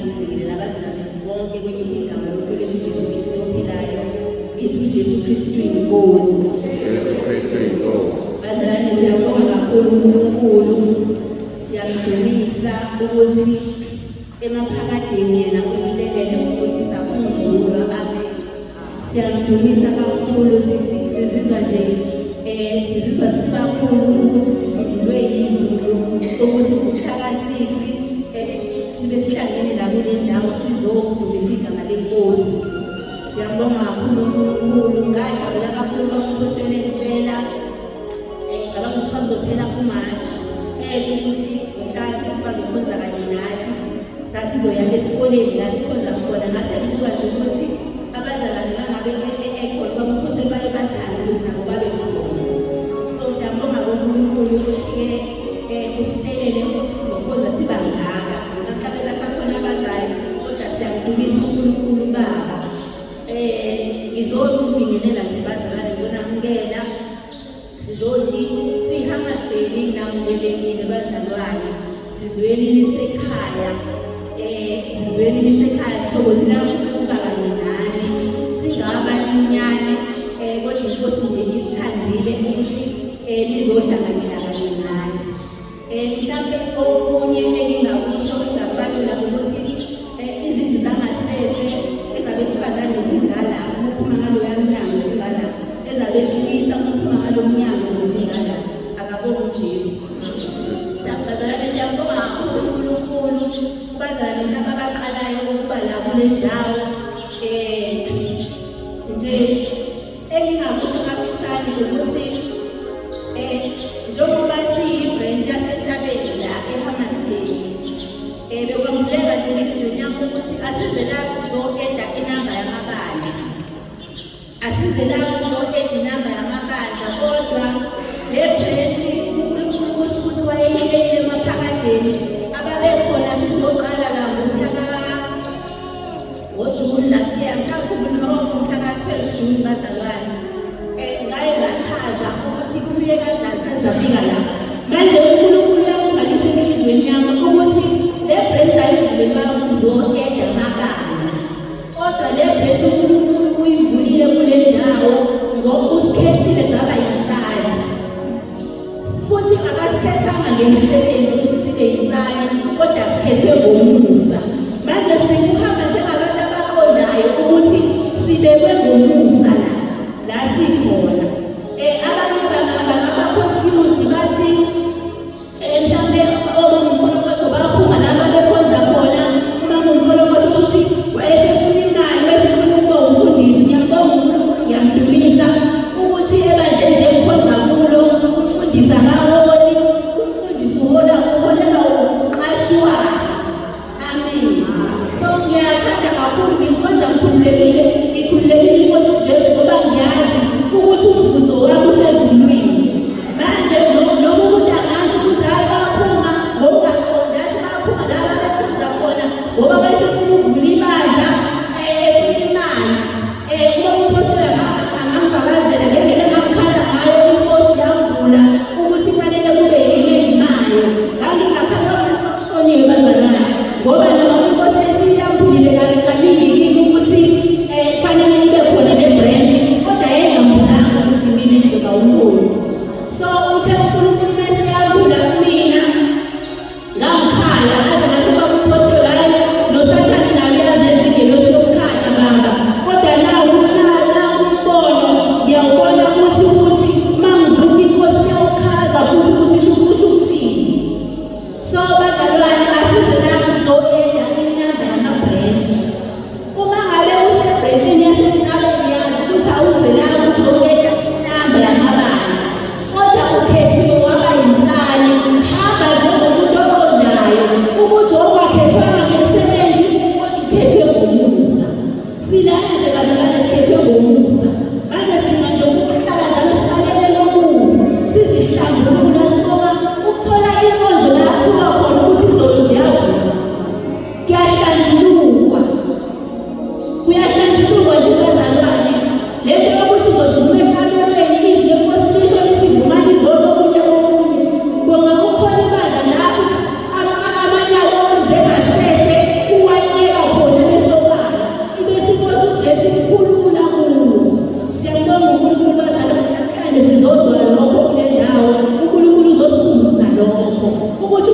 ngibingelela abazalwane bonke kwenye igama lomfowethu uJesu Kristu ophilayo. Ngithi uJesu Kristu inkosi. Jesu Kristu inkosi. Bazalwane siyabonga kakhulu uNkulunkulu. Siyamdumisa ukuthi emaphakadeni yena usilekele ukuthi sakhunjulwa. Amen. Siyamdumisa kakhulu sithi sizizwa nje sizizwa sibakhulu ukuthi sikhunjulwe yizulu ukuthi umhlaka 6 sibe sihlangene la kule ndawo sizokudumisa igama lenkosi. Siyabonga kakhulu uNkulunkulu. Ngajabula kakhulu umpostoli engitshela ngicabanga ukuthi bazophela kuMarch esho ukuthi umhlaka 6 bazokhonza kanye nathi. Sasizoya esikoleni la sikhonza khona ngase ngikuba nje ukuthi abazalwane bangabe ekhona bampostoli baye bathanda ukuthi nabo babe khona. So siyabonga uNkulunkulu ukuthi usihlelele ukuthi sizokhonza sibangaka. Namhlanje basakhona abazali kodwa siyamdumisa uNkulunkulu Baba. Ngizobingelela nje bazalwane ngizonamukela sizothi sihamasteli namukelekile bazalwane sizweni lisekhaya sizweni lisekhaya sithokozela ukuba kanye nani singabantunyane kodwa inkosi nje isithandile ukuthi lizohlanganyela kanye nathi. Mhlambe okunye engingakusho ngabalula ukuthi izinto zangasese ezabesifazane zingala ukuphuma ngaloya mnyango zingala ezabesilisa ukuphuma ngalo mnyango zingala akabonga uJesu. Siyabazalwane siyabonga uNkulunkulu kubazalwane mhlawumbe abaqalayo ukuba la kule ndawo nje engingakusho ngafishane ukuthi njengoba siyi-branch yasentabeni la eHammersdale bekwamuleka nje enhliziyweni yami ukuthi asize la kuzo-eda inamba yamabandla. Asize la kuzo-eda inamba yamabandla kodwa le branch uNkulunkulu kusho ukuthi wayeyihlelile emaphakadeni ababekhona sizoqala la ngoJuni last year mhlawumbe umhlaka 12 Juni bazalwane. Ngaye ngachaza ukuthi kufike kanjani sazafika la. Manje uNkulunkulu uyakugcwalisa enhliziyweni yami ukuthi le branch ayivulelwa kuzo-eda amabandla. Kodwa le branch uNkulunkulu uyivulile kule ndawo ngoba usikhethile zaba yinsali. Futhi akasikhethanga ngemisebenzi ukuthi sibe yinsali kodwa sikhethwe ngomusa. Manje sidinga ukuhamba njengabantu abaqondayo ukuthi sibekwe ngomusa la sikhona. Abanye bangaba-confused bathi mhlawumbe omamkholokothi baphuma laba bekhonza khona. Umamkholokothi usho ukuthi wayesefuna imali wayesefuna ukuba umfundisi. Ngiyambonga uNkulunkulu ngiyamdumisa ukuthi ebandleni nje ngikhonza kulo umfundisi akaholi. Umfundisi uholelwa umqashi wakhe. Amen. ukuthi